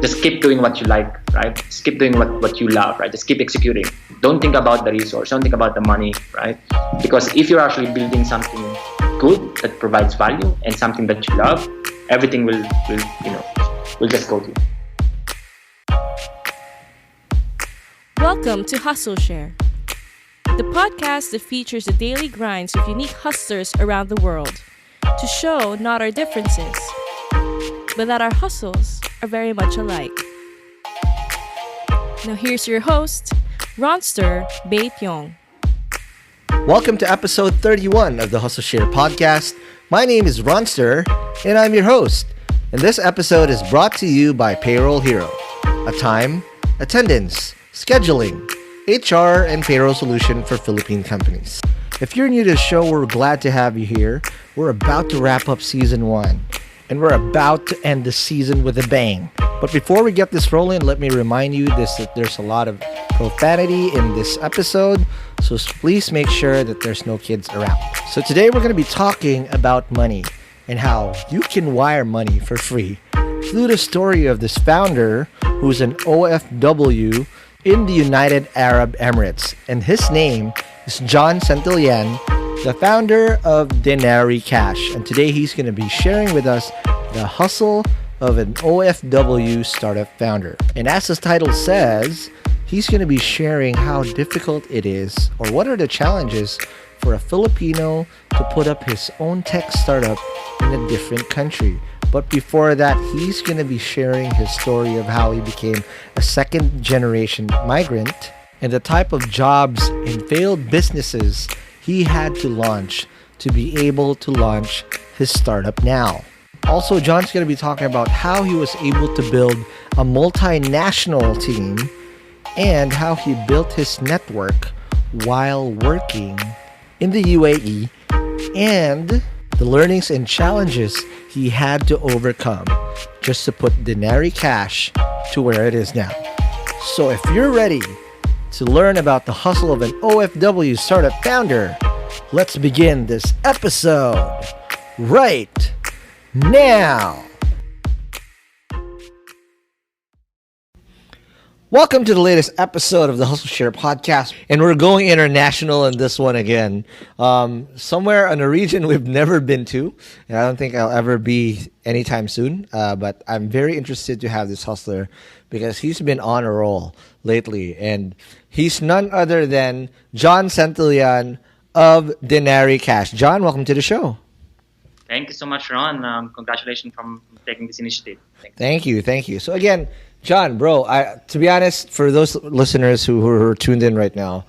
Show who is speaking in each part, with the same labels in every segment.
Speaker 1: just keep doing what you like, right? Just keep doing what you love, right? Just keep executing. Don't think about the resource. Don't think about the money, right? Because if you're actually building something good that provides value and something that you love, everything will just go to.
Speaker 2: Welcome to Hustleshare, the podcast that features the daily grinds of unique hustlers around the world to show not our differences, but that our hustles are very much alike. Now here's your host, Ronster Bae-Pyong.
Speaker 3: Welcome to episode 31 of the Hustleshare podcast. My name is Ronster, and I'm your host. And this episode is brought to you by Payroll Hero, a time, attendance, scheduling, HR, and payroll solution for Philippine companies. If you're new to the show, we're glad to have you here. We're about to wrap up season 1, and we're about to end the season with a bang. But before we get this rolling, let me remind you that there's a lot of profanity in this episode, so please make sure that there's no kids around. So today we're going to be talking about money and how you can wire money for free through the story of this founder who's an OFW in the United Arab Emirates, and his name is Jon Santillan, the founder of Denari Cash. And today he's going to be sharing with us the hustle of an OFW startup founder. And as the title says, he's going to be sharing how difficult it is, or what are the challenges for a Filipino to put up his own tech startup in a different country. But before that, he's going to be sharing his story of how he became a second-generation migrant and the type of jobs and failed businesses he had to launch to be able to launch his startup now. Also, Jon's going to be talking about how he was able to build a multinational team and how he built his network while working in the UAE and the learnings and challenges he had to overcome just to put Denari Cash to where it is now. So if you're ready to learn about the hustle of an OFW startup founder, let's begin this episode right now. Welcome to the latest episode of the Hustleshare podcast, and we're going international in this one again. Somewhere in a region we've never been to, and I don't think I'll ever be anytime soon, but I'm very interested to have this hustler because he's been on a roll lately, and he's none other than Jon Santillan of Denari Cash. Jon, welcome to the show.
Speaker 1: Thank you so much, Ron. Congratulations from taking this initiative.
Speaker 3: Thank you. So again, Jon, bro, to be honest, for those listeners who are tuned in right now,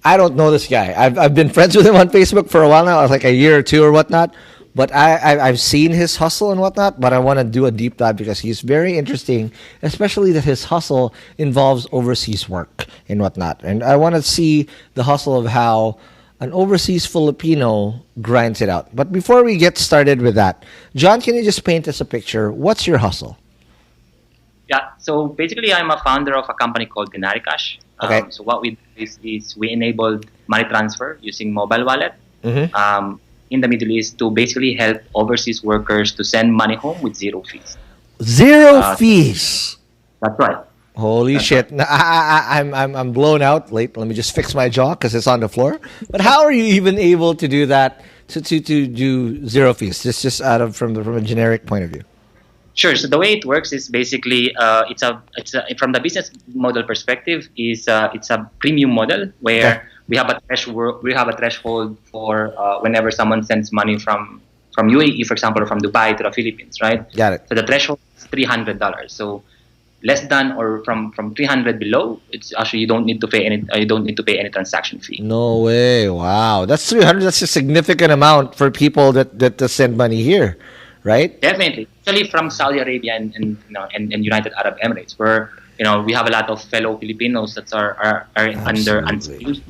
Speaker 3: I don't know this guy. I've been friends with him on Facebook for a while now, like a year or two or whatnot. But I've seen his hustle and whatnot, but I want to do a deep dive because he's very interesting, especially that his hustle involves overseas work and whatnot. And I want to see the hustle of how an overseas Filipino grinds it out. But before we get started with that, Jon, can you just paint us a picture? What's your hustle?
Speaker 1: Yeah, so basically I'm a founder of a company called Denarii Cash.
Speaker 3: Okay.
Speaker 1: So what we do is we enabled money transfer using mobile wallet in the Middle East to basically help overseas workers to send money home with zero fees.
Speaker 3: Zero fees?
Speaker 1: That's right.
Speaker 3: Holy shit. I'm blown out. Let me just fix my jaw because it's on the floor. But how are you even able to do that, to do zero fees? Just out of from a generic point of view.
Speaker 1: Sure. So the way it works is basically it's a from the business model perspective it's a premium model where we have a threshold for whenever someone sends money from UAE, for example, or from Dubai to the Philippines, right?
Speaker 3: Got it.
Speaker 1: So the threshold is $300. So less than or from 300 below, it's actually you don't need to pay any transaction fee.
Speaker 3: No way! Wow, that's 300. That's a significant amount for people that send money here. Right?
Speaker 1: Definitely, especially from Saudi Arabia and United Arab Emirates, where we have a lot of fellow Filipinos that are under unskilled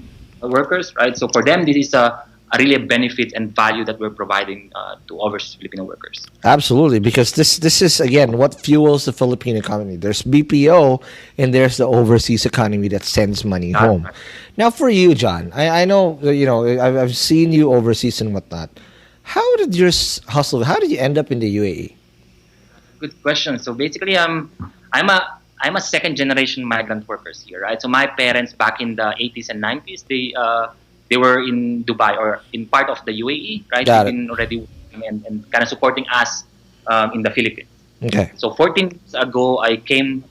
Speaker 1: workers, right? So for them, this is a really a benefit and value that we're providing to overseas Filipino workers.
Speaker 3: Absolutely, because this is again what fuels the Philippine economy. There's BPO and there's the overseas economy that sends money home.
Speaker 1: Right.
Speaker 3: Now, for you, Jon, I know I've seen you overseas and whatnot. How did your hustle? How did you end up in the UAE?
Speaker 1: Good question. So basically, I'm a second generation migrant workers here, right? So my parents back in the 80s and 90s, they were in Dubai or in part of the UAE, right?
Speaker 3: Got
Speaker 1: They've
Speaker 3: it.
Speaker 1: been already working and kind of supporting us in the Philippines.
Speaker 3: Okay.
Speaker 1: So 14 years ago, I came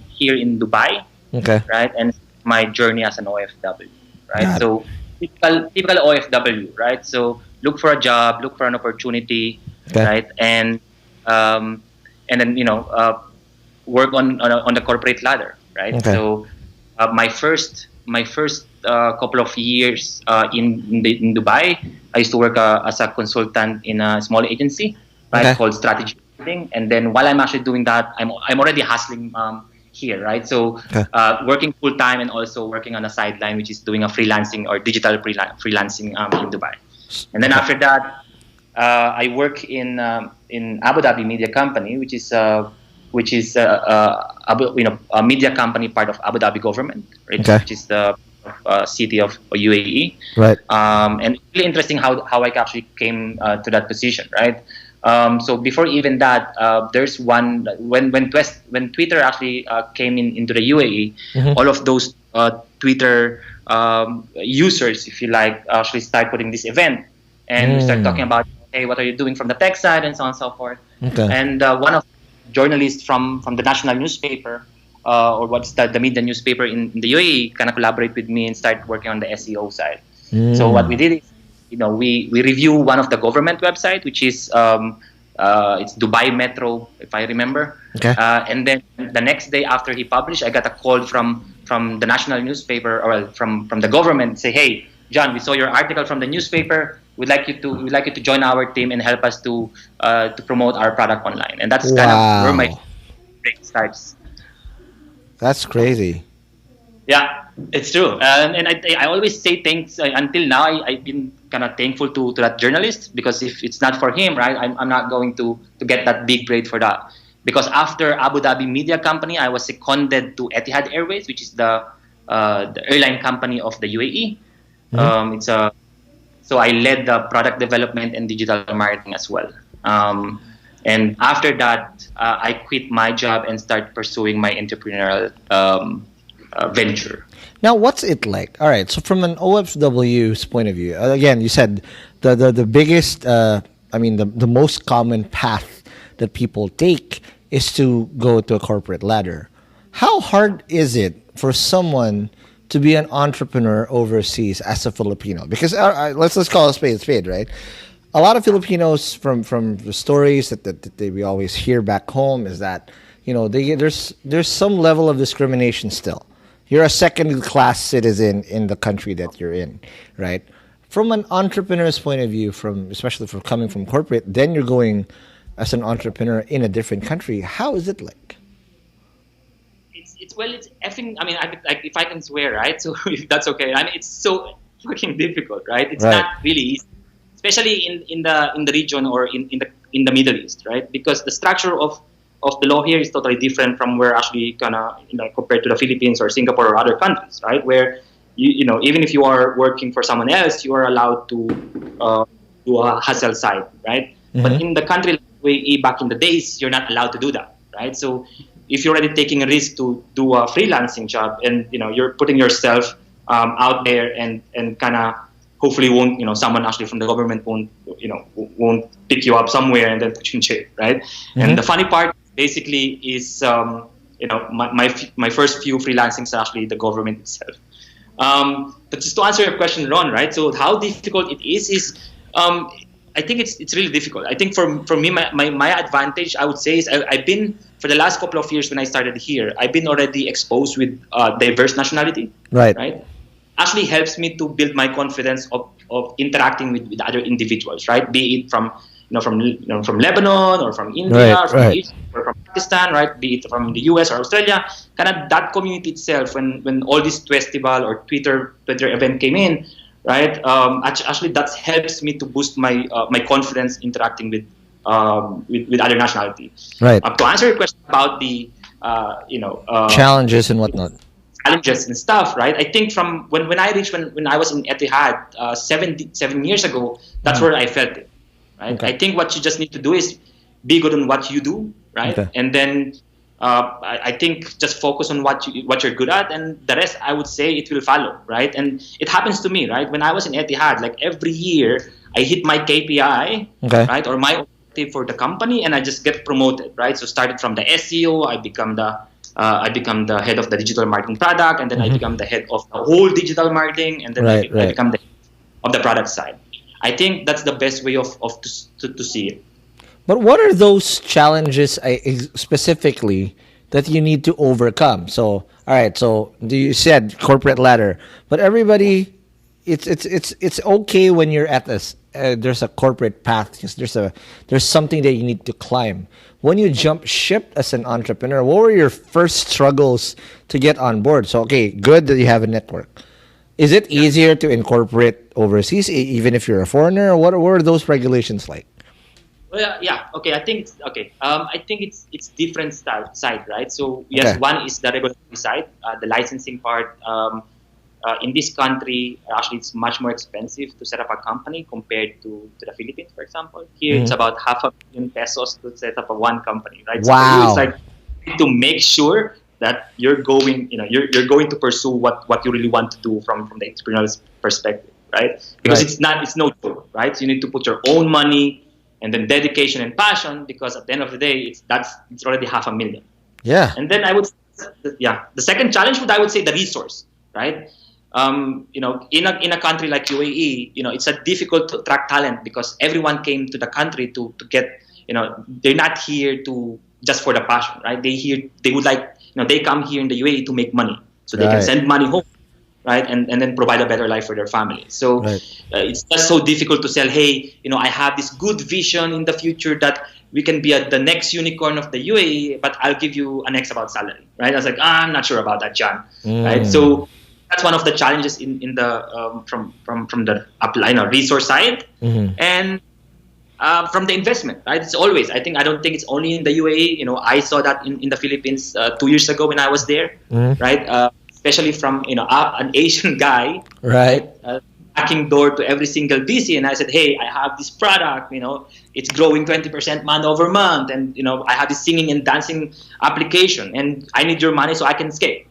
Speaker 1: here in Dubai,
Speaker 3: Okay.
Speaker 1: right? And my journey as an OFW, right?
Speaker 3: Got it.
Speaker 1: So typical OFW, right? So look for a job, look for an opportunity,
Speaker 3: Okay.
Speaker 1: right? And then work on the corporate ladder, right?
Speaker 3: Okay.
Speaker 1: So my first couple of years in Dubai, I used to work as a consultant in a small agency, right,
Speaker 3: Okay.
Speaker 1: called Strategy Marketing. And then while I'm actually doing that, I'm already hustling here, right? So
Speaker 3: Okay.
Speaker 1: working full time and also working on a sideline, which is doing a freelancing or digital freelancing in Dubai. And then after that, I work in Abu Dhabi Media Company, which is a media company part of Abu Dhabi government, right?
Speaker 3: Okay.
Speaker 1: Which is the city of UAE.
Speaker 3: Right.
Speaker 1: And it's really interesting how I actually came to that position, right? So before even that, there's one when Twitter actually came into the UAE,
Speaker 3: Mhm.
Speaker 1: all of those Twitter users, if you like, actually start putting this event, and we start talking about, hey, what are you doing from the tech side, and so on and so forth.
Speaker 3: Okay.
Speaker 1: And one of the journalists from the national newspaper, or what's the media newspaper in the UAE, kind of collaborate with me and start working on the SEO side. So what we did is, we review one of the government website, which is it's Dubai Metro, if I remember.
Speaker 3: Okay.
Speaker 1: And then the next day after he published, I got a call from the national newspaper, or from the government, say, hey, John, we saw your article from the newspaper. We'd like you to join our team and help us to promote our product online. And that's kind of where my break starts.
Speaker 3: That's crazy.
Speaker 1: Yeah, it's true. And I always say thanks. Until now, I've been kind of thankful to that journalist, because if it's not for him, right, I'm not going to get that big grade for that. Because after Abu Dhabi Media Company, I was seconded to Etihad Airways, which is the airline company of the UAE. So I led the product development and digital marketing as well. And after that, I quit my job and started pursuing my entrepreneurial venture.
Speaker 3: Now, what's it like? All right, so from an OFW's point of view, again, you said the biggest, the most common path that people take is to go to a corporate ladder. How hard is it for someone to be an entrepreneur overseas as a Filipino? Because let's call a spade, right? A lot of Filipinos, from the stories that we always hear back home, is that there's some level of discrimination still. You're a second-class citizen in the country that you're in, right? From an entrepreneur's point of view, especially from coming from corporate, then you're going as an entrepreneur in a different country. How is it like?
Speaker 1: It's effing. I mean, if I can swear, right? So if that's okay. I mean, it's so fucking difficult, right? It's not really easy, especially in the region or in the Middle East, right? Because the structure of the law here is totally different from where actually compared to the Philippines or Singapore or other countries, right? Where even if you are working for someone else, you are allowed to do a hustle side, right? Mm-hmm. But in the country like UAE back in the days, you're not allowed to do that, right? So if you're already taking a risk to do a freelancing job, and you're putting yourself out there, and kind of hopefully someone actually from the government won't pick you up somewhere and then put you in jail, right? Mm-hmm. And the funny part basically is my first few freelancings are actually the government itself. But just to answer your question, Ron, right? So how difficult it is I think it's really difficult. I think for me, my advantage, I would say, is I've been, for the last couple of years when I started here, I've been already exposed with diverse nationality. Right? Actually helps me to build my confidence of interacting with other individuals, right? Be it from Lebanon or from India or from Egypt or from Pakistan, right? Be it from the US or Australia. Kind of that community itself, when all this festival or Twitter event came in, right? Actually, that helps me to boost my confidence interacting with other nationality.
Speaker 3: Right.
Speaker 1: To answer your question about the
Speaker 3: challenges and whatnot.
Speaker 1: Challenges and stuff, right? I think from when I was in Etihad 7 years ago, that's where I felt it, right? Okay. I think what you just need to do is be good on what you do, right? Okay. And then I think just focus on what you're good at, and the rest, I would say, it will follow, right? And it happens to me, right? When I was in Etihad, like every year, I hit my KPI, right, or my objective for the company, and I just get promoted, right? So started from the SEO, I become the head of the digital marketing product, and then I become the head of the whole digital marketing, and then I become the head of the product side. I think that's the best way to see it.
Speaker 3: But what are those challenges specifically that you need to overcome? So, all right. So you said corporate ladder, but everybody, it's okay when you're at this. There's a corporate path because there's something that you need to climb. When you jump ship as an entrepreneur, what were your first struggles to get on board? So, okay, good that you have a network. Is it easier to incorporate overseas, even if you're a foreigner? Or what are those regulations like?
Speaker 1: Well, yeah, okay. I think it's okay. I think it's different side, right? So yes, one is the regulatory side, the licensing part. In this country, actually, it's much more expensive to set up a company compared to the Philippines, for example. Here, it's about $500,000 pesos to set up one company, right?
Speaker 3: Wow.
Speaker 1: So for you, it's like to make sure that you're going to pursue what you really want to do from the entrepreneurial perspective, right? Because it's no joke, right? So you need to put your own money and then dedication and passion, because at the end of the day, it's already $500,000.
Speaker 3: Yeah.
Speaker 1: And then I would, the second challenge I would say the resource, right? In a country like UAE, it's a difficult to attract talent because everyone came to the country to get, they're not here to just for the passion, right? They would like, they come here in the UAE to make money, so they can send money home, right? And then provide a better life for their family. So it's just so difficult to sell, hey, I have this good vision in the future that we can be at the next unicorn of the UAE, but I'll give you an X about salary, right? I was like, I'm not sure about that, John, right? So that's one of the challenges in the from the resource side, and from the investment, right? It's always, I don't think it's only in the UAE. I saw that in the Philippines 2 years ago when I was there, right? Especially from an Asian guy,
Speaker 3: right?
Speaker 1: Knocking door to every single VC, and I said, hey, I have this product, it's growing 20% month over month, and I have this singing and dancing application, and I need your money so I can scale,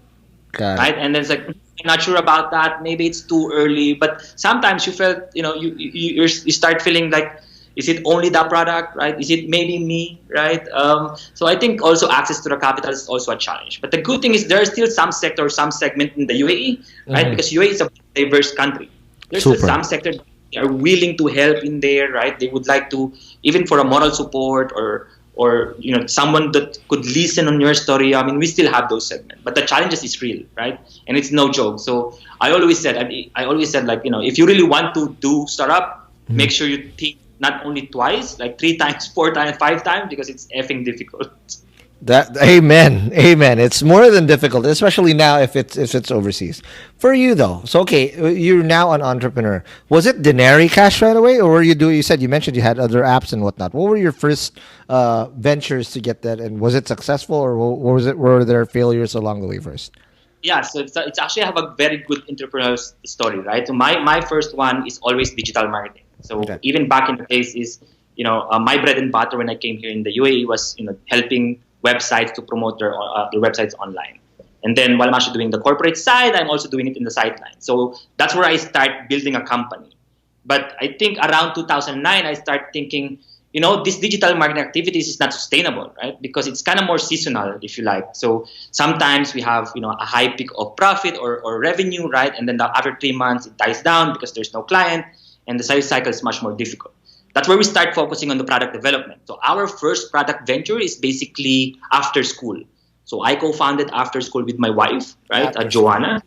Speaker 1: right? And then it's like, I'm not sure about that. Maybe it's too early, but sometimes you felt, you start feeling like, is it only that product, right? Is it maybe me, right? So I think also access to the capital is also a challenge. But the good thing is there is still some sector, some segment in the UAE, right? Because UAE is a diverse country. There's still some sector that are willing to help in there, right? They would like to, even for a moral support or someone that could listen on your story. I mean, we still have those segments, but the challenges is real, right? And it's no joke. So I always said, like, if you really want to do startup, make sure you think not only twice, like 3 times, 4 times, 5 times, because it's effing difficult.
Speaker 3: Amen. It's more than difficult, especially now if it's overseas. For you though, so okay, you're now an entrepreneur. Was it Denarii Cash right away, or were you doing? You mentioned you had other apps and whatnot. What were your first ventures to get that, and was it successful, or were there failures along the way first?
Speaker 1: Yeah, so it's actually I have a very good entrepreneurial story, right? So my first one is always digital marketing. So even back in the days is, my bread and butter when I came here in the UAE was, helping websites to promote their websites online. And then while I'm actually doing the corporate side, I'm also doing it in the sideline. So that's where I start building a company. But I think around 2009, I start thinking, this digital marketing activities is not sustainable, right? Because it's kind of more seasonal, if you like. So sometimes we have, a high peak of profit or revenue, right? And then after 3 months, it dies down because there's no client. And the sales cycle is much more difficult. That's where we start focusing on the product development. So our first product venture is basically after school. So I co-founded after school with my wife, right, Joanna.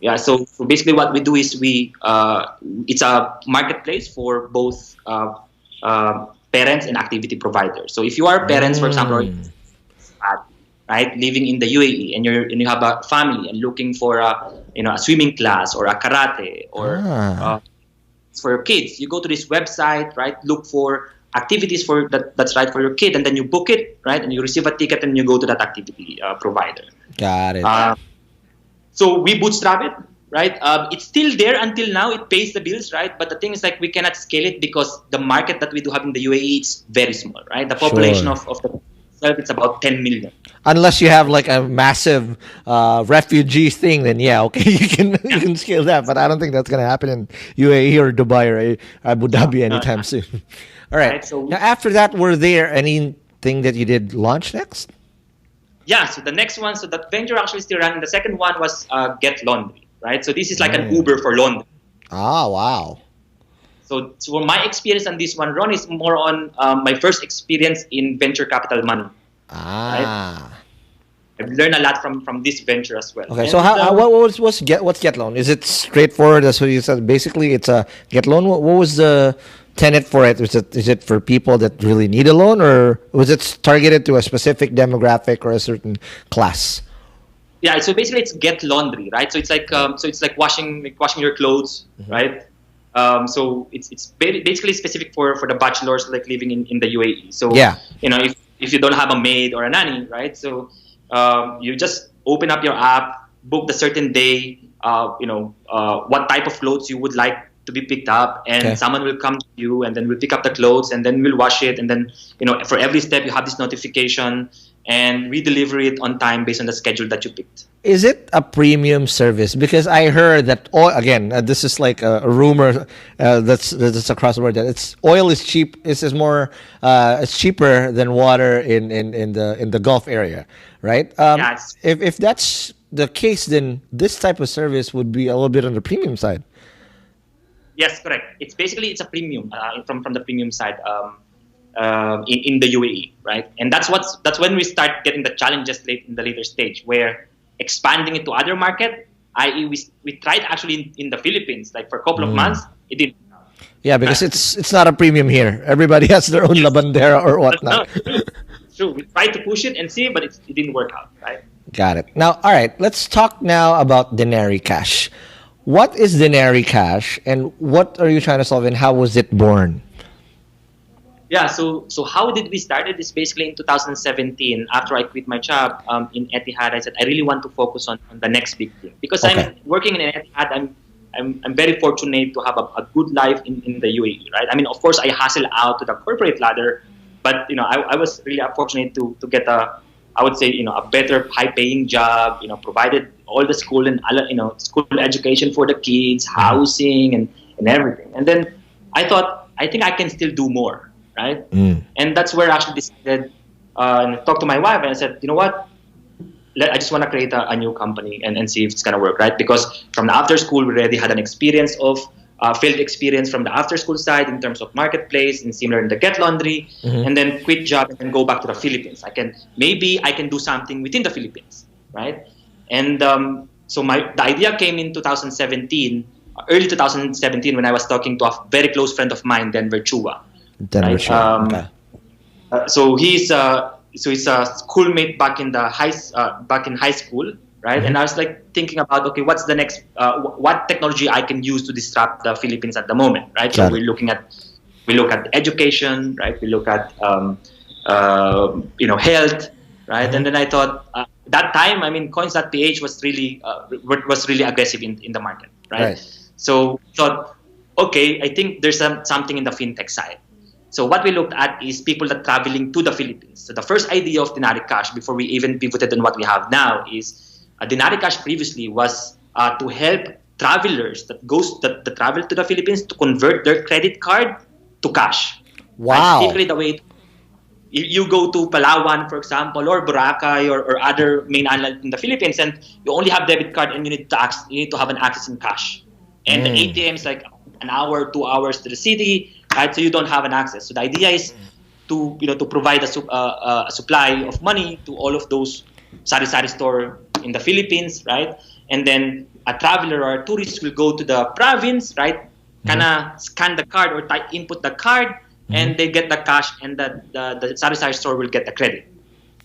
Speaker 1: Yeah. So basically, what we do is it's a marketplace for both parents and activity providers. So if you are parents, for example, right, living in the UAE, and you have a family and looking for a swimming class or a karate or for your kids, you go to this website, right? Look for activities that's right for your kid, and then you book it, right? And you receive a ticket, and you go to that activity provider.
Speaker 3: Got it.
Speaker 1: So we bootstrap it, right? It's still there until now. It pays the bills, right? But the thing is, like, we cannot scale it because the market that we do have in the UAE is very small, right? The population of the itself, it's about 10 million.
Speaker 3: Unless you have like a massive refugee thing, then yeah, okay, you can scale that. But I don't think that's gonna happen in UAE or Dubai or Abu Dhabi anytime soon. All right.
Speaker 1: So
Speaker 3: Now after that, were there anything that you did launch next?
Speaker 1: yeah, so the next one, so that venture actually still running. The second one was Get Laundry, right? So this is like an Uber for laundry.
Speaker 3: Ah, wow.
Speaker 1: So my experience on this one, Ron, is more on my first experience in venture capital money.
Speaker 3: Ah.
Speaker 1: I've learned a lot from this venture as well.
Speaker 3: Okay,
Speaker 1: And,
Speaker 3: so what's Get Loan? Is it straightforward? That's what you said. Basically, it's a Get Loan. What was the tenet for it? Is it for people that really need a loan, or was it targeted to a specific demographic or a certain class?
Speaker 1: yeah, so basically it's Get Laundry, right? So it's like washing your clothes, right? So it's basically specific for the bachelors like living in the UAE. So
Speaker 3: Yeah.
Speaker 1: If you don't have a maid or a nanny, right? So you just open up your app, book the certain day, what type of clothes you would like to be picked up, and
Speaker 3: Okay.
Speaker 1: someone will come to you, and then we'll pick up the clothes, and then we'll wash it, and then for every step you have this notification, and we deliver it on time based on the schedule that you picked.
Speaker 3: Is it a premium service? Because I heard that oil. Again, this is like a rumor that's across the board that oil is cheap. It's more. It's cheaper than water in the Gulf area, right?
Speaker 1: Yes.
Speaker 3: If that's the case, then this type of service would be a little bit on the premium side.
Speaker 1: Yes, correct. It's a premium from the premium side in the UAE, right? And that's when we start getting the challenges in the later stage, where expanding it to other market, i.e., we tried actually in the Philippines, like for a couple of months, it didn't.
Speaker 3: Yeah, because it's not a premium here. Everybody has their own labandera or whatnot.
Speaker 1: No, true. We tried to push it and see, but it didn't work out, right?
Speaker 3: Got it. Now, all right, let's talk now about Denari Cash. What is Denari Cash, and what are you trying to solve, and how was it born?
Speaker 1: Yeah, so how did we start it? Is basically in 2017, after I quit my job in Etihad, I said I really want to focus on the next big thing, because
Speaker 3: Okay.
Speaker 1: I'm working in Etihad. I'm very fortunate to have a good life in the UAE, right? I mean, of course, I hustle out to the corporate ladder, but I was really fortunate to get I would say a better high-paying job. Provided all the school and school education for the kids, housing and everything. And then I thought I think I can still do more, right? And that's where I actually decided and talked to my wife, and I said, you know what? I just want to create a new company and see if it's gonna work, right? Because from the after school, we already had an experience of field experience from the after school side in terms of marketplace and similar in the Get Laundry, and then quit job and go back to the Philippines. Maybe I can do something within the Philippines, right? And so the idea came in 2017, early 2017, when I was talking to a very close friend of mine, Denver Chua.
Speaker 3: Denver
Speaker 1: Right?
Speaker 3: Chua. Okay.
Speaker 1: So he's a schoolmate back in high school, right? And I was like thinking about, okay, what's the next what technology I can use to disrupt the Philippines at the moment, right? So
Speaker 3: Got it.
Speaker 1: we look at education, right? We look at health, right? And then I thought that time, I mean, coins.ph was really aggressive in the market, right? So thought, okay, I think there's something in the fintech side. So what we looked at is people that traveling to the Philippines. So the first idea of Denarii Cash, before we even pivoted on what we have now, is Denarii Cash previously was to help travelers that travel to the Philippines to convert their credit card to cash.
Speaker 3: Wow.
Speaker 1: Typically, the way you go to Palawan, for example, or Boracay or other main island in the Philippines, and you only have debit card, and you need to have an access in cash. And the ATM is like an hour, 2 hours to the city, right? So you don't have an access. So the idea is to provide a supply of money to all of those sari-sari store in the Philippines, right? And then a traveler or a tourist will go to the province, right? Kinda scan the card or input the card, and they get the cash, and the sari-sari store will get the credit.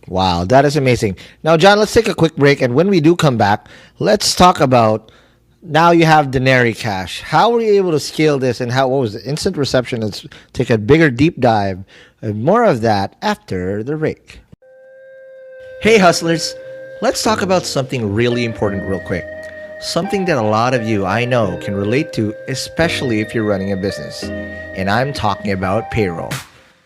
Speaker 3: Wow, that is amazing. Now, John, let's take a quick break, and when we do come back, let's talk about, now you have Denari Cash. How were you able to scale this, and what was the instant reception? Let's take a bigger deep dive, and more of that after the break. Hey, hustlers, let's talk about something really important real quick. Something that a lot of you, I know, can relate to, especially if you're running a business. And I'm talking about payroll.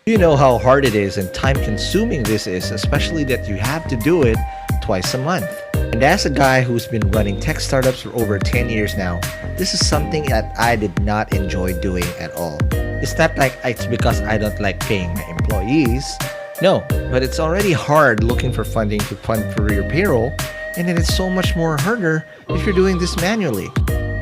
Speaker 3: You know how hard it is and time consuming this is, especially that you have to do it twice a month. And as a guy who's been running tech startups for over 10 years now, this is something that I did not enjoy doing at all. It's not like it's because I don't like paying my employees. No, but it's already hard looking for funding to fund for your payroll, and then it's so much more harder if you're doing this manually.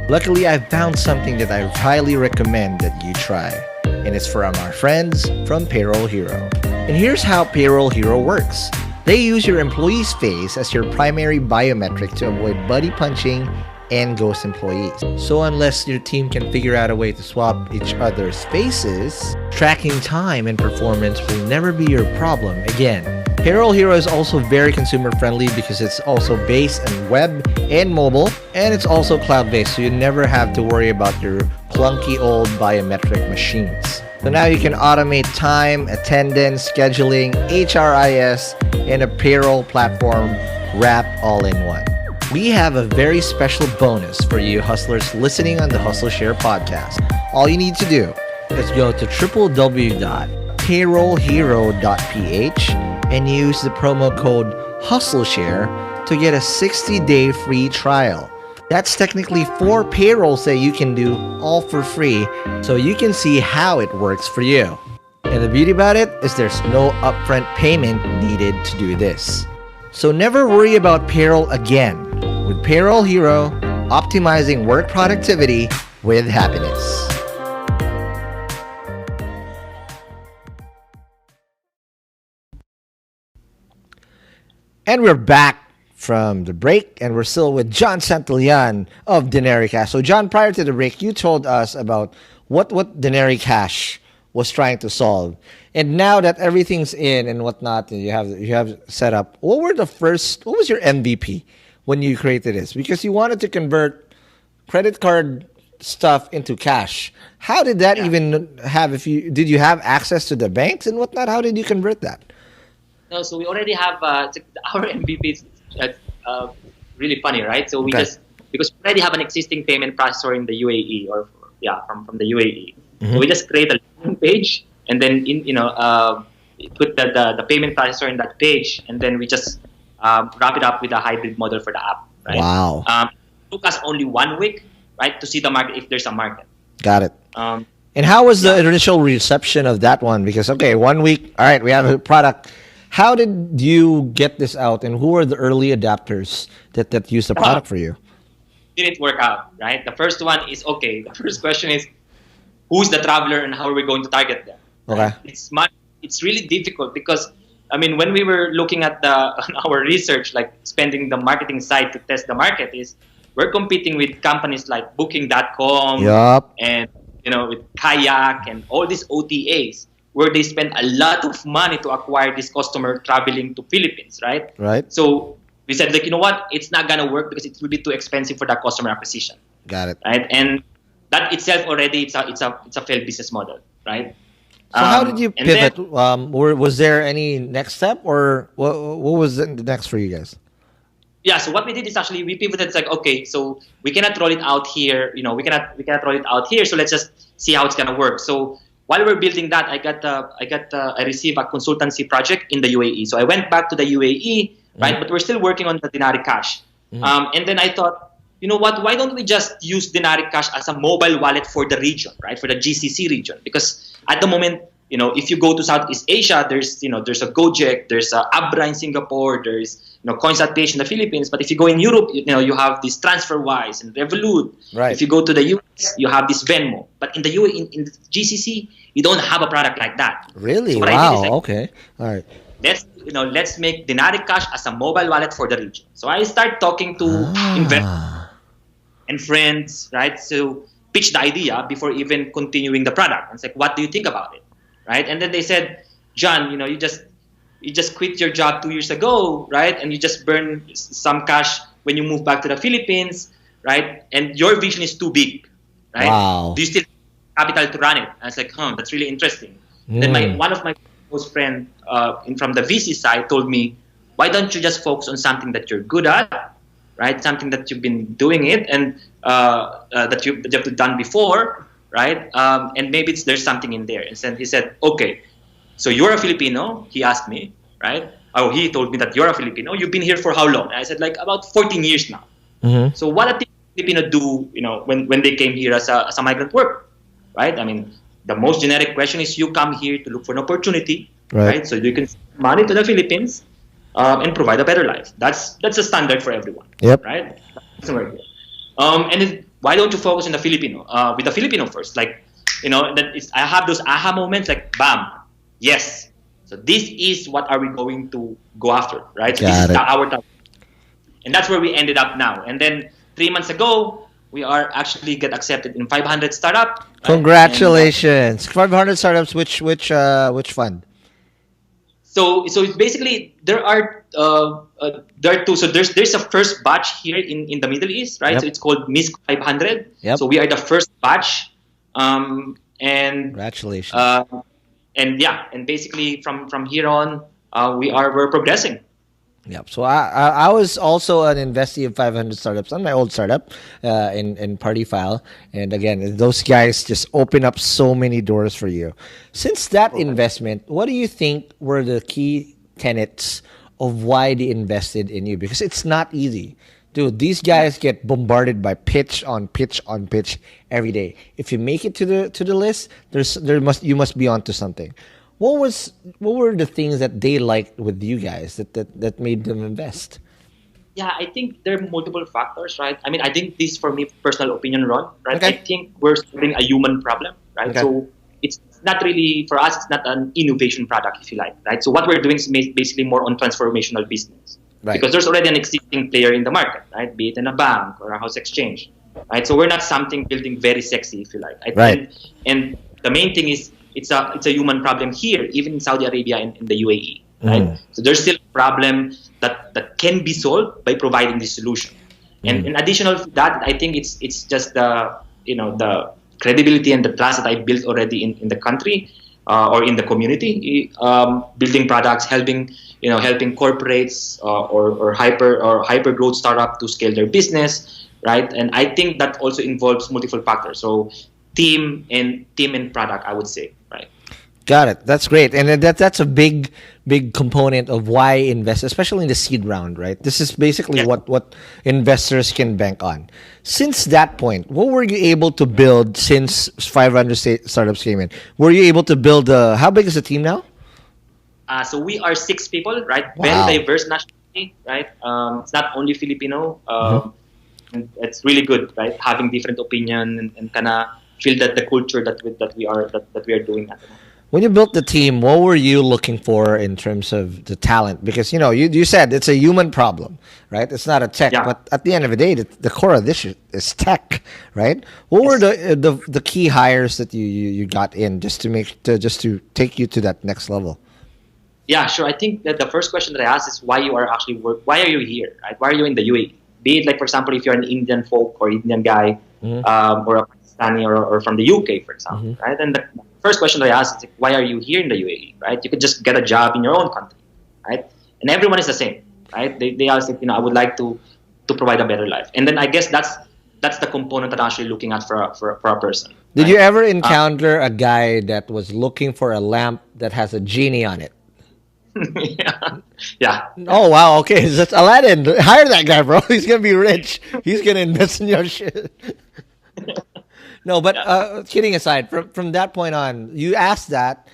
Speaker 3: Luckily, I've found something that I highly recommend that you try, and it's from our friends from Payroll Hero. And here's how Payroll Hero works. They use your employee's face as your primary biometric to avoid buddy punching and ghost employees. So unless your team can figure out a way to swap each other's faces, tracking time and performance will never be your problem again. Payroll Hero is also very consumer friendly because it's also based on web and mobile, and it's also cloud-based, so you never have to worry about your clunky old biometric machines. So now you can automate time, attendance, scheduling, HRIS, and a payroll platform wrapped all in one. We have a very special bonus for you hustlers listening on the Hustleshare podcast. All you need to do is go to www.payrollhero.ph and use the promo code Hustleshare to get a 60-day free trial. That's technically 4 payrolls that you can do all for free, so you can see how it works for you. And the beauty about it is there's no upfront payment needed to do this. So never worry about payroll again. With Payroll Hero, optimizing work productivity with happiness. And we're back from the break, and we're still with Jon Santillan of Denari Cash. So, John, prior to the break, you told us about what Denari Cash was trying to solve, and now that everything's in and whatnot, and you have set up. What was your MVP when you created this? Because you wanted to convert credit card stuff into cash. How did that even have? Did you have access to the banks and whatnot? How did you convert that?
Speaker 1: No, so we already have our MVP is really funny, right? So because we already have an existing payment processor in the UAE from the UAE. Mm-hmm. So we just create a landing page and then put the payment processor in that page, and then we just wrap it up with a hybrid model for the app. Right?
Speaker 3: Wow.
Speaker 1: It took us only 1 week, right, to see the market if there's a market.
Speaker 3: Got it. And how was the initial reception of that one? Because 1 week, all right, we have a product. How did you get this out, and who were the early adapters that used the product for you?
Speaker 1: Didn't work out, right? The first one is okay. The first question is, who's the traveler and how are we going to target them?
Speaker 3: Okay.
Speaker 1: It's really difficult because, when we were looking at our research, like spending the marketing side to test the market, we're competing with companies like Booking.com and with Kayak and all these OTAs, where they spend a lot of money to acquire this customer traveling to Philippines, right?
Speaker 3: Right.
Speaker 1: So we said, you know what? It's not gonna work because it will be too expensive for that customer acquisition.
Speaker 3: Got it.
Speaker 1: Right, and that itself already it's a failed business model, right?
Speaker 3: So how did you pivot? Was there any next step, or what was the next for you guys?
Speaker 1: Yeah, so what we did is actually we pivoted. It's like, okay, so we cannot roll it out here. We cannot roll it out here. So let's just see how it's gonna work. So while we're building that, I received a consultancy project in the UAE. So I went back to the UAE, right? But we're still working on the Denarii Cash. And then I thought, you know what? Why don't we just use Denarii Cash as a mobile wallet for the region, right? For the GCC region, because at the moment, if you go to Southeast Asia, there's a Gojek, there's a Abra in Singapore, there's Coins.ph in the Philippines. But if you go in Europe, you have this TransferWise and Revolut.
Speaker 3: Right.
Speaker 1: If you go to the US, you have this Venmo. But in the UAE, in the GCC, you don't have a product like that.
Speaker 3: Really?
Speaker 1: So
Speaker 3: wow. Okay. All right.
Speaker 1: Let's make Denarii Cash as a mobile wallet for the region. So I start talking to investors and friends, right? So pitch the idea before even continuing the product. And it's like, what do you think about it? Right? And then they said, John, you just quit your job 2 years ago, right? And you just burn some cash when you move back to the Philippines, right? And your vision is too big, right?
Speaker 3: Wow.
Speaker 1: Do you still have capital to run it? And I was like, that's really interesting. Then one of my close friends from the VC side told me, why don't you just focus on something that you're good at, right? Something that you've been doing it and that you have done before, right? And maybe there's something in there. And then he said, okay, so you're a Filipino? He asked me, right? Oh, he told me that you're a Filipino. You've been here for how long? And I said, like, about 14 years now.
Speaker 3: Mm-hmm.
Speaker 1: So what a Filipino do, when they came here as a migrant worker, right? I mean, the most generic question is you come here to look for an opportunity, right? So you can send money to the Philippines and provide a better life. That's a standard for everyone, right? And then why don't you focus on the Filipino, with the Filipino first? Like, I have those aha moments, like, bam, yes. So this is what are we going to go after, right? So this is our target. And that's where we ended up now. And then 3 months ago, we are actually get accepted in 500 startup. Right?
Speaker 3: Congratulations. 500 startups, which fund?
Speaker 1: So it's basically there are two. So there's a first batch here in the Middle East, right? So it's called MISC 500. So we are the first batch. And
Speaker 3: congratulations.
Speaker 1: And basically from here on, we're progressing.
Speaker 3: Yep. So I was also an investee of 500 startups on my old startup in Party File, and again, those guys just open up so many doors for you. Since that investment, what do you think were the key tenets of why they invested in you? Because it's not easy, dude. These guys get bombarded by pitch on pitch on pitch every day. If you make it to the list, you must be onto something. What were the things that they liked with you guys that made them invest?
Speaker 1: Yeah, I think there are multiple factors, right? I mean, I think this, for me, personal opinion, Ron, right?
Speaker 3: Okay.
Speaker 1: I think we're solving a human problem, right?
Speaker 3: Okay.
Speaker 1: So it's not really, for us, it's not an innovation product, if you like, right? So what we're doing is basically more on transformational business.
Speaker 3: Right.
Speaker 1: Because there's already an existing player in the market, right? Be it in a bank or a house exchange, right? So we're not something building very sexy, if you like.
Speaker 3: Right.
Speaker 1: And the main thing is, it's a human problem here, even in Saudi Arabia and in the UAE, right? So there's still a problem that can be solved by providing this solution. And in addition to that, I think it's just the credibility and the trust that I built already in the country or in the community, building products, helping corporates or hyper growth startup to scale their business, right? And I think that also involves multiple factors. So team and product, I would say, right?
Speaker 3: Got it. That's great. And that's a big component of why invest, especially in the seed round, right? This is basically what investors can bank on. Since that point, what were you able to build since 500 startups came in? Were you able to build how big is the team now?
Speaker 1: So we are 6 people, right?
Speaker 3: Wow.
Speaker 1: Very diverse nationality, right? It's not only Filipino. And it's really good, right? Having different opinion and kind of feel that the culture that we are doing at the moment.
Speaker 3: When you built the team, what were you looking for in terms of the talent? Because you said it's a human problem, right? It's not a tech, but at the end of the day, the core of this is tech, right? What were the key hires that you got in just to take you to that next level?
Speaker 1: Yeah, sure. I think that the first question that I asked is why you are actually why are you here, right? Why are you in the UAE? Be it like, for example, if you're an Indian folk or Indian guy, or a Pakistani or from the UK, for example, right? And the first question that I asked is like, why are you here in the UAE, right? You could just get a job in your own country, right? And everyone is the same, right? They ask like, I would like to provide a better life. And then I guess that's the component that I'm actually looking at for a person.
Speaker 3: Did you ever encounter a guy that was looking for a lamp that has a genie on it?
Speaker 1: Yeah.
Speaker 3: Oh wow. Okay, that's Aladdin. Hire that guy, bro. He's gonna be rich. He's gonna invest in your shit. No, but kidding aside, from that point on, you asked that.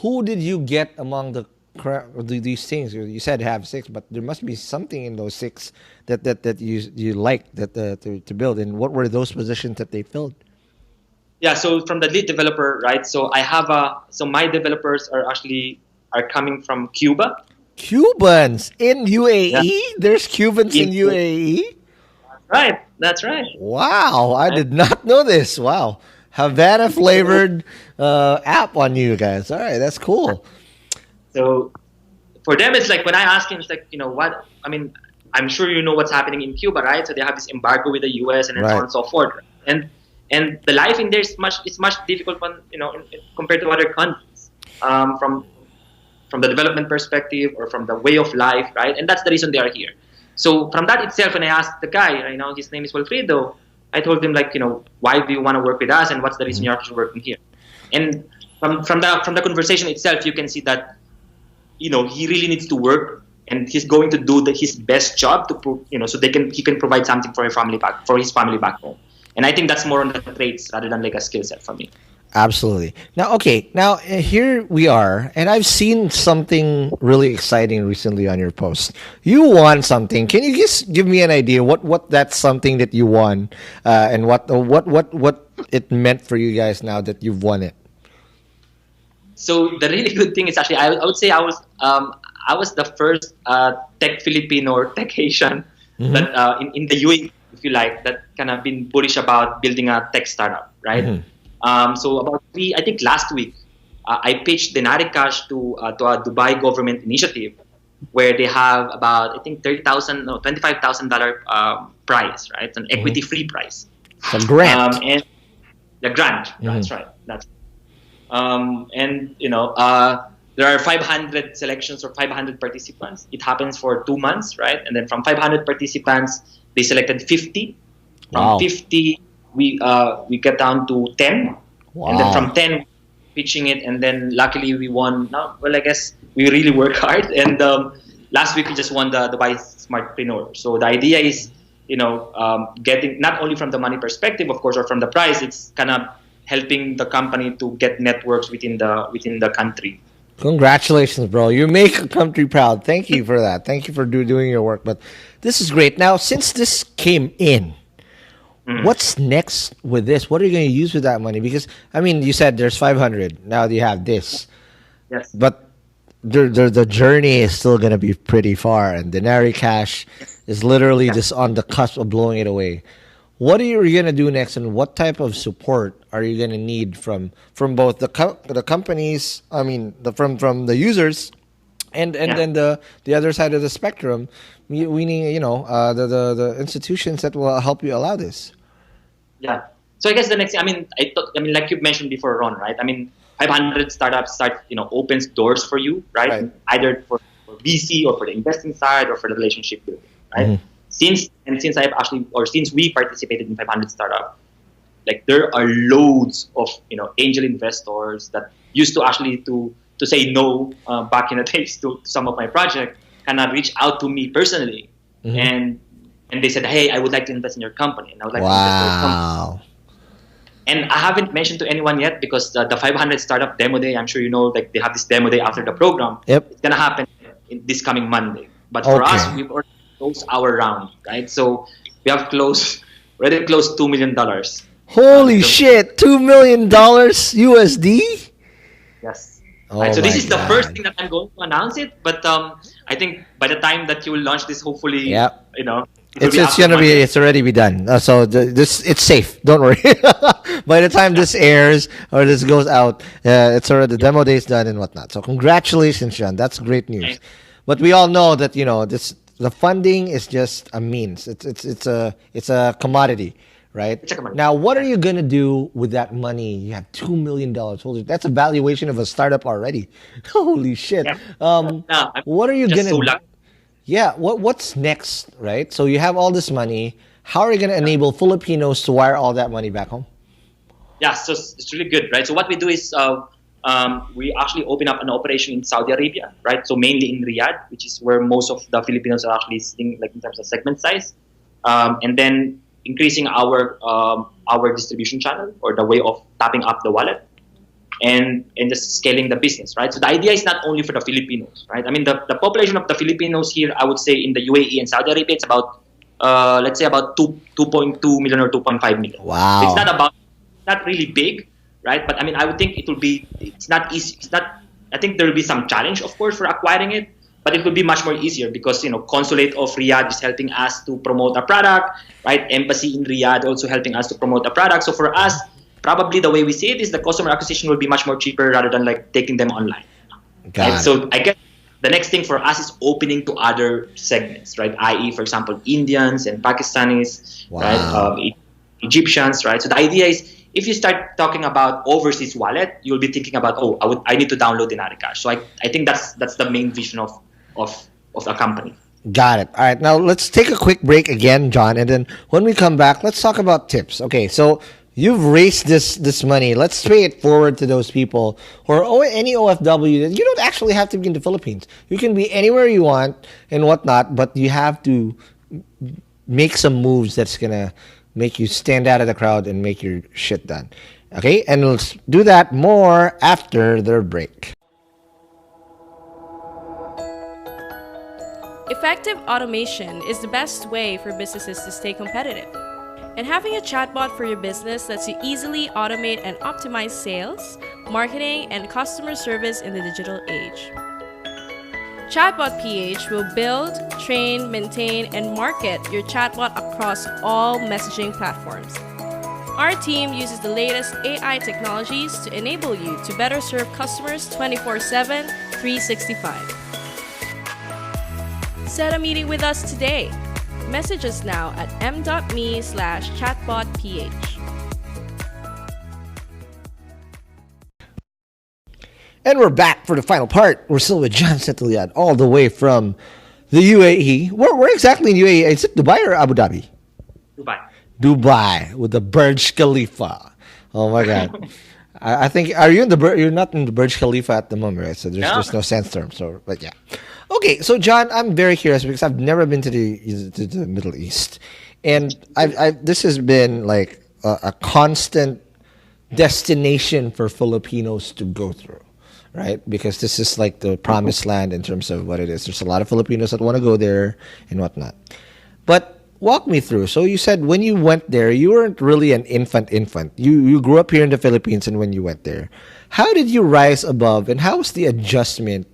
Speaker 3: Who did you get among these things? You said have 6, but there must be something in those 6 that you like to build. And what were those positions that they filled?
Speaker 1: Yeah. So from the lead developer, right? So I have my developers are coming from Cuba.
Speaker 3: Cubans in UAE? Yeah. There's Cubans in UAE?
Speaker 1: Right. That's right.
Speaker 3: Wow. I did not know this. Wow. Havana flavored app on you guys. All right. That's cool.
Speaker 1: So for them, it's like when I ask him, it's like, what? I mean, I'm sure you know what's happening in Cuba, right? So they have this embargo with the US and so on and so forth. And the life in there is much difficult compared to other countries. From the development perspective or from the way of life, right? And that's the reason they are here. So from that itself, when I asked the guy, his name is Wilfredo, I told him why do you want to work with us and what's the reason you're actually working here? And from the conversation itself, you can see that he really needs to work, and he's going to do his best job to so he can provide something for his family back home. And I think that's more on the traits rather than like a skill set for me.
Speaker 3: Absolutely. Now, here we are, and I've seen something really exciting recently on your post. You won something. Can you just give me an idea what that's something that you won, and what it meant for you guys now that you've won it?
Speaker 1: So the really good thing is actually I would say I was the first tech Filipino or tech Asian that in the UAE, if you like, that kind of been bullish about building a tech startup, right? So about I think last week, I pitched Denari Cash to a Dubai government initiative, where they have about I think $25,000 prize, right? An equity free prize.
Speaker 3: It's a grant.
Speaker 1: And the grant. That's right. And there are 500 selections or 500 participants. It happens for 2 months, right? And then from 500 participants, they selected 50. From 50. We get down to 10, and then from 10, pitching it, and then luckily we won. I guess we really work hard, and last week we just won the Dubai Smartpreneur. So the idea is, getting not only from the money perspective, of course, or from the prize, it's kind of helping the company to get networks within the country.
Speaker 3: Congratulations, bro. You make a country proud. Thank you for that. Thank you for doing your work. But this is great. Now, since this came in, what's next with this? What are you going to use with that money? Because, I mean, you said there's 500. Now you have this.
Speaker 1: Yes.
Speaker 3: But the journey is still going to be pretty far. And Denari Cash is literally just on the cusp of blowing it away. What are you going to do next? And what type of support are you going to need from both the companies, I mean, from the users, and then the other side of the spectrum, meaning, the institutions that will help you allow this?
Speaker 1: Yeah. So I guess the next thing, I mean, like you mentioned before, Ron, right? I mean, 500 startups opens doors for you, right? Either for VC or for the investing side or for the relationship building, right? Since we participated in 500 startup, like there are loads of angel investors that used to actually to say no back in the days to some of my projects, kind of reach out to me personally, and they said, hey, I would like to invest in your company, and I would like to invest in your company. And I haven't mentioned to anyone yet because the 500 startup demo day, I'm sure like they have this demo day after the program.
Speaker 3: Yep.
Speaker 1: It's gonna happen this coming Monday. But for us, we've already closed our round, right? So we have already closed $2 million.
Speaker 3: Holy shit! $2 million USD?
Speaker 1: Yes.
Speaker 3: Oh
Speaker 1: right, so this is
Speaker 3: God.
Speaker 1: the first thing that I'm going to announce it, but I think by the time that you will launch this, hopefully,
Speaker 3: it's already be done. So it's safe. Don't worry. By the time this airs or this goes out, it's already the demo day is done and whatnot. So congratulations, Jon. That's great news. But we all know that the funding is just a means. It's a commodity. Right? Now, what are you going to do with that money? You have $2 million. Holy, that's a valuation of a startup already. Holy shit. What are you going to do? Yeah, what's next, right? So you have all this money. How are you going to enable Filipinos to wire all that money back home?
Speaker 1: Yeah, so it's really good, right? So what we do is we actually open up an operation in Saudi Arabia, right? So mainly in Riyadh, which is where most of the Filipinos are actually sitting, like in terms of segment size. And then increasing our distribution channel or the way of tapping up the wallet and just scaling the business, right? So the idea is not only for the Filipinos, right? I mean, the population of the Filipinos here, I would say in the UAE and Saudi Arabia, it's about, let's say about 2.2 million or 2.5 million.
Speaker 3: Wow.
Speaker 1: So it's not really big, right? But I mean, I would think it's not easy. I think there will be some challenge, of course, for acquiring it. But it would be much more easier because, Consulate of Riyadh is helping us to promote a product, right? Embassy in Riyadh also helping us to promote a product. So for us, probably the way we see it is the customer acquisition will be much more cheaper rather than like taking them online. Right? So I guess the next thing for us is opening to other segments, right? I.e., for example, Indians and Pakistanis, right? Egyptians, right? So the idea is if you start talking about overseas wallet, you'll be thinking about, I need to download Denari Cash. So I think that's the main vision of a company.
Speaker 3: Got it. All right. Now let's take a quick break again, Jon, and then when we come back, let's talk about tips. Okay, so you've raised this money. Let's pay it forward to those people or any OFW. That you don't actually have to be in the Philippines. You can be anywhere you want and whatnot, but you have to make some moves that's gonna make you stand out of the crowd and make your shit done. Okay, and let's do that more after the break.
Speaker 2: Effective automation is the best way for businesses to stay competitive. And having a chatbot for your business lets you easily automate and optimize sales, marketing, and customer service in the digital age. Chatbot PH will build, train, maintain, and market your chatbot across all messaging platforms. Our team uses the latest AI technologies to enable you to better serve customers 24/7, 365. Set a meeting with us today. Message us now at m.me/chatbotph.
Speaker 3: And we're back for the final part. We're still with Jon Santillan, all the way from the UAE. Where exactly in UAE? Is it Dubai or Abu Dhabi?
Speaker 1: Dubai.
Speaker 3: Dubai with the Burj Khalifa. Oh my God! I think are you in the you're not in the Burj Khalifa at the moment, right? So there's no sandstorm. So but yeah. Okay, so John, I'm very curious because I've never been to the Middle East, and this has been like a constant destination for Filipinos to go through, right? Because this is like the promised land in terms of what it is. There's a lot of Filipinos that want to go there and whatnot. But walk me through. So you said when you went there, you weren't really an infant. You grew up here in the Philippines, and when you went there, how did you rise above, and how was the adjustment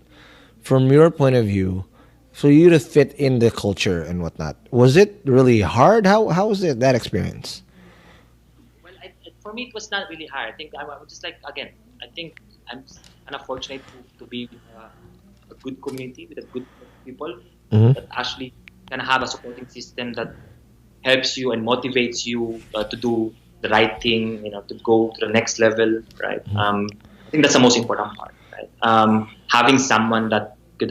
Speaker 3: from your point of view for you to fit in the culture and whatnot? Was it really hard? How was it, that experience?
Speaker 1: Well, for me, it was not really hard. I think I'm just like, again, I think I'm kind of fortunate to be with a good community, with a good people that actually can have a supporting system that helps you and motivates you to do the right thing, to go to the next level, right? I think that's the most important part, right? Having someone that could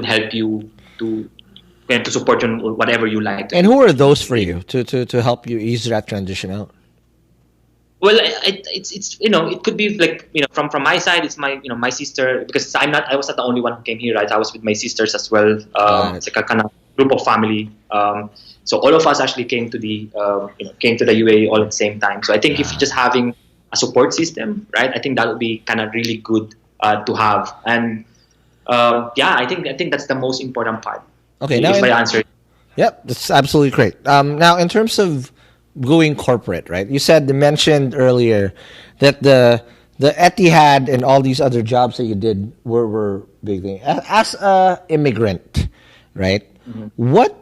Speaker 1: help you to support you in whatever you like.
Speaker 3: And who are those for you to help you ease that transition out?
Speaker 1: Well, it's it could be like from my side, it's my my sister, because I was not the only one who came here, right? I was with my sisters as well. It's like a kind of group of family. So all of us actually came to the UAE all at the same time. So I think if you're just having a support system, right? I think that would be kind of really good to have. And I think that's the most important part.
Speaker 3: Okay, now
Speaker 1: if I answer.
Speaker 3: Yep, that's absolutely great. Now in terms of going corporate, right? You mentioned earlier that the Etihad and all these other jobs that you did were big thing. As a immigrant, right? What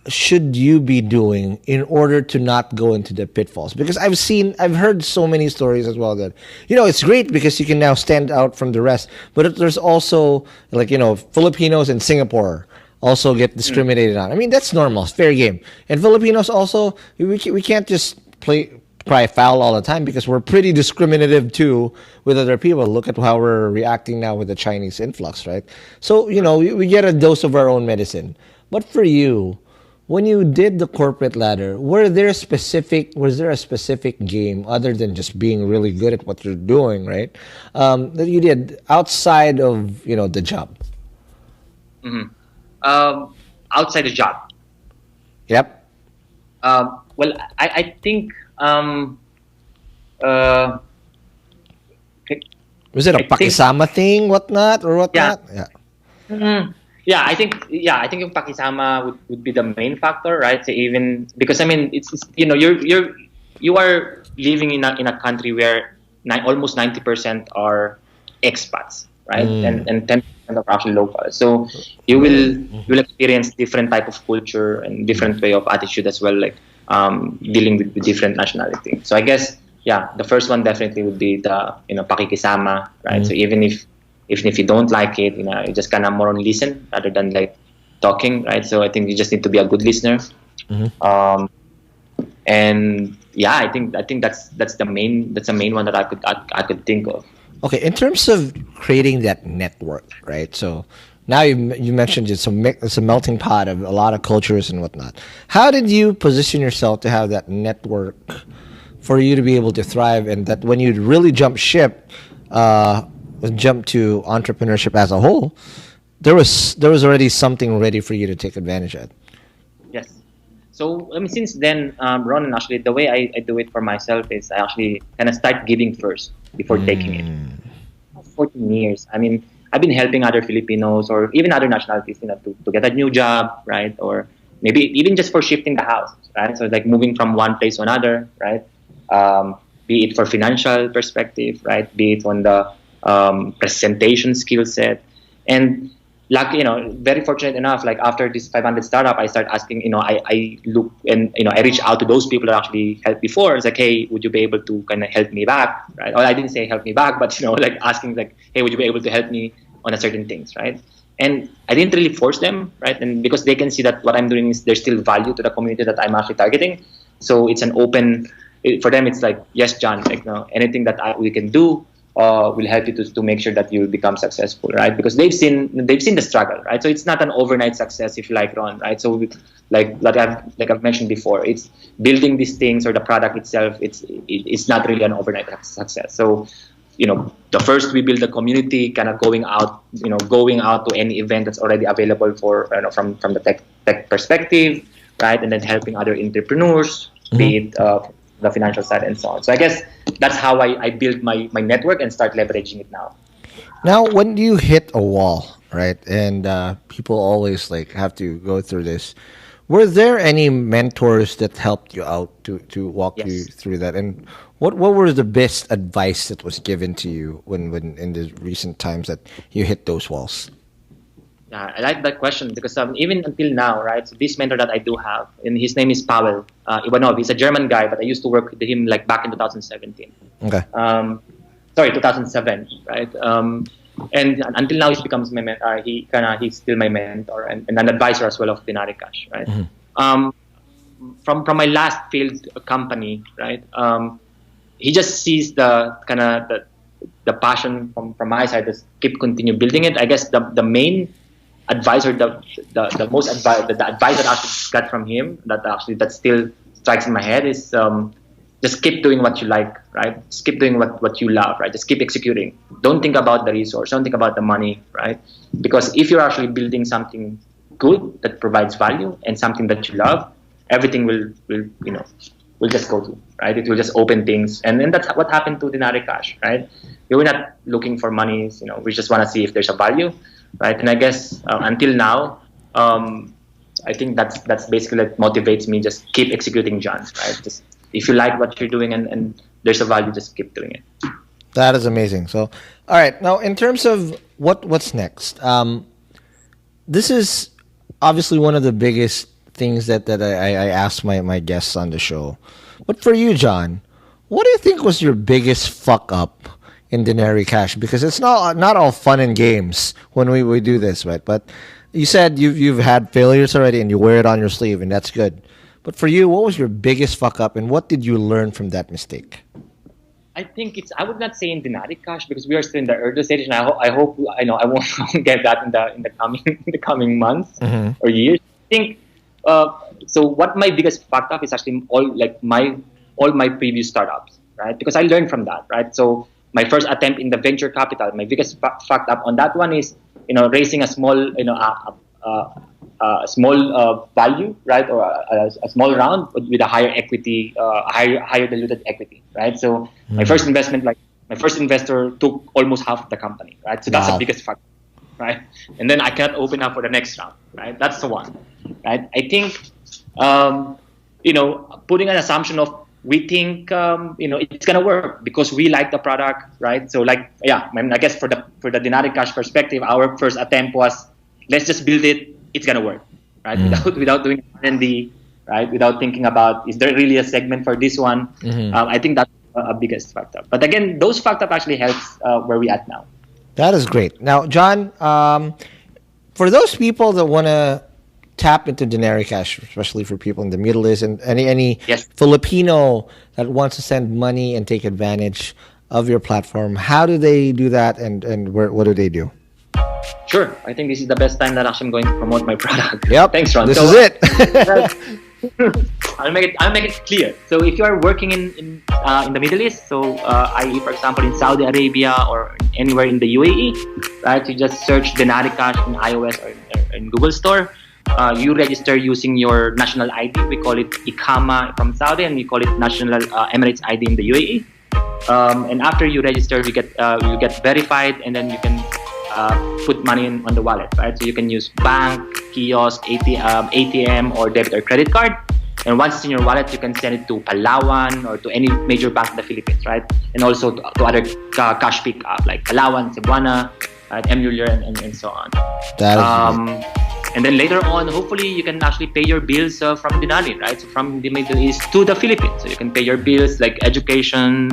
Speaker 3: should you be doing in order to not go into the pitfalls? Because I've heard so many stories as well that, it's great because you can now stand out from the rest, but there's also like, Filipinos in Singapore also get discriminated on. I mean, that's normal. It's fair game. And Filipinos also, we can't just cry foul all the time because we're pretty discriminative too with other people. Look at how we're reacting now with the Chinese influx, right? So, we get a dose of our own medicine. But for you, when you did the corporate ladder, was there a specific game other than just being really good at what you're doing, right? That you did outside of, the job?
Speaker 1: Outside the job.
Speaker 3: Yep.
Speaker 1: Well, I think
Speaker 3: was it a pakisama thing, whatnot, or whatnot?
Speaker 1: Yeah. I think yung pakisama would be the main factor, right? So even because it's you are living in a country where almost 90% are expats, right? And 10% are actually local. So you will experience different type of culture and different way of attitude as well, like dealing with different nationality. So I guess the first one definitely would be the pakikisama, right? So even if you don't like it, you just kind of more on listen rather than like talking, right? So I think you just need to be a good listener. And I think that's the main one that I could think of.
Speaker 3: Okay, in terms of creating that network, right? So now you mentioned it's a melting pot of a lot of cultures and whatnot. How did you position yourself to have that network for you to be able to thrive, and that when you really jump ship, jump to entrepreneurship as a whole, there was already something ready for you to take advantage of.
Speaker 1: Yes. So I mean, since then, Ron, actually, the way I do it for myself is I actually kind of start giving first before taking it. 14 years. I mean, I've been helping other Filipinos or even other nationalities, to get a new job, right? Or maybe even just for shifting the house, right? So like moving from one place to another, right? Be it for financial perspective, right? Be it on the presentation skill set. And very fortunate enough, like after this 500 startup, I start asking, I look and, I reach out to those people that actually helped before. It's like, hey, would you be able to kind of help me back, right? Or I didn't say help me back, but, like asking like, hey, would you be able to help me on a certain things, right? And I didn't really force them, right? And because they can see that what I'm doing is there's still value to the community that I'm actually targeting. So it's an open, for them, it's like, yes, John, like, anything that we can do, will help you to make sure that you will become successful, right? Because they've seen the struggle, right? So it's not an overnight success, if you like, Ron, right? So like I've mentioned before, it's building these things or the product itself. It's not really an overnight success. So the first we build the community, kind of going out to any event that's already available for from the tech perspective, right? And then helping other entrepreneurs, be it the financial side and so on. So I guess that's how I build my network and start leveraging it now.
Speaker 3: Now, when you hit a wall, right, and people always like have to go through this, were there any mentors that helped you out to walk you through that? And what was the best advice that was given to you when in the recent times that you hit those walls?
Speaker 1: Yeah, I like that question because even until now, right? So this mentor that I do have, and his name is Pavel Ivanov. He's a German guy, but I used to work with him like back in 2017.
Speaker 3: Okay.
Speaker 1: 2007, right? And until now, he becomes my mentor. He's still my mentor and an advisor as well of Denari Cash, right? Mm-hmm. From my last failed company, right? He just sees the passion from my side to continue building it. I guess the main advice or the most advice the advice that I actually got from him that still strikes in my head is just keep doing what you like, right? Just keep doing what you love, right? Just keep executing. Don't think about the resource. Don't think about the money, right? Because if you're actually building something good that provides value and something that you love, everything will just go to, right? It will just open things, and that's what happened to Denari Cash, right? We were not looking for money, we just want to see if there's a value, right? And I guess until now, I think that's basically what motivates me. Just keep executing, John, right? Just if you like what you're doing and there's a value, just keep doing it.
Speaker 3: That is amazing. So, all right, now in terms of what's next, this is obviously one of the biggest things that I asked my guests on the show. But for you, John, what do you think was your biggest fuck up in Denari Cash? Because it's not all fun and games when we do this, right? But you said you've had failures already and you wear it on your sleeve, and that's good. But for you, what was your biggest fuck up, and what did you learn from that mistake?
Speaker 1: I think I would not say in Denari Cash because we are still in the early stage, and I hope I won't get that in the coming months or years. I think so. What my biggest fuck up is actually all my previous startups, right? Because I learned from that, right? So my first attempt in the venture capital, my biggest fucked up on that one is raising a small a small value, right, or a small round with a higher equity, higher diluted equity, right? So my first investment, my first investor took almost half of the company, right? So that's the biggest factor, right? And then I cannot open up for the next round, right? That's the one, right? I think, putting an assumption of we think, it's gonna work because we like the product, right? So I guess for the Denari Cash perspective, our first attempt was let's just build it. It's gonna work, right? Without doing R&D, right? Without thinking about is there really a segment for this one? I think that's a biggest factor. But again, those factors actually helps where we at now.
Speaker 3: That is great. Now, John, for those people that want to tap into Denari Cash, especially for people in the Middle East and any Filipino that wants to send money and take advantage of your platform, how do they do that, and what do they do?
Speaker 1: Sure. I think this is the best time that actually I'm going to promote my product.
Speaker 3: Yep.
Speaker 1: Thanks, Ron.
Speaker 3: This is it.
Speaker 1: I'll make it clear. So if you are working in the Middle East, so i.e. for example in Saudi Arabia or anywhere in the UAE, right? You just search Denari Cash in iOS or in Google Store. You register using your national ID. We call it Ikama from Saudi, and we call it National Emirates ID in the UAE. And after you register, you get verified, and then you can put money on the wallet, right? So you can use bank, kiosk, ATM, or debit or credit card. And once it's in your wallet, you can send it to Palawan or to any major bank in the Philippines, right? And also to other cash pickup like Palawan, Cebuana, Emular, and so on.
Speaker 3: That is
Speaker 1: and then later on, hopefully, you can actually pay your bills from Denari, right? So from the Middle East to the Philippines. So you can pay your bills like education,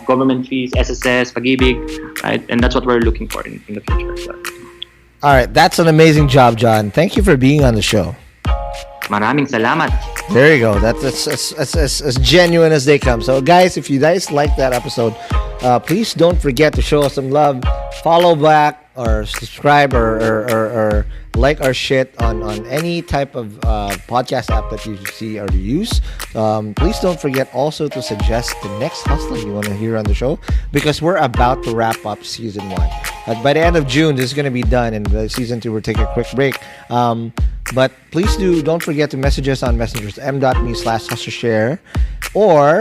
Speaker 1: government fees, SSS, pag-ibig, right? And that's what we're looking for in the future. So.
Speaker 3: All right. That's an amazing job, John. Thank you for being on the show.
Speaker 1: Maraming salamat.
Speaker 3: There you go. That's as genuine as they come. So, guys, if you guys like that episode, please don't forget to show us some love. Follow back or subscribe or like our shit on any type of podcast app that you see or use. Please don't forget also to suggest the next hustler you want to hear on the show, because we're about to wrap up season 1. By the end of June, this is going to be done, and season 2 we're taking a quick break. But please don't forget to message us on messengers m.me/hustleshare, or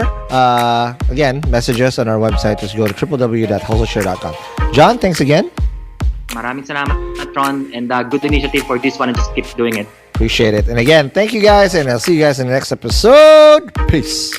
Speaker 3: again, message us on our website. Just go to www.hustleshare.com. John, thanks again.
Speaker 1: Maraming salamat, Ron, and good initiative for this one, and just keep doing it.
Speaker 3: Appreciate it. And again, thank you guys, and I'll see you guys in the next episode. Peace.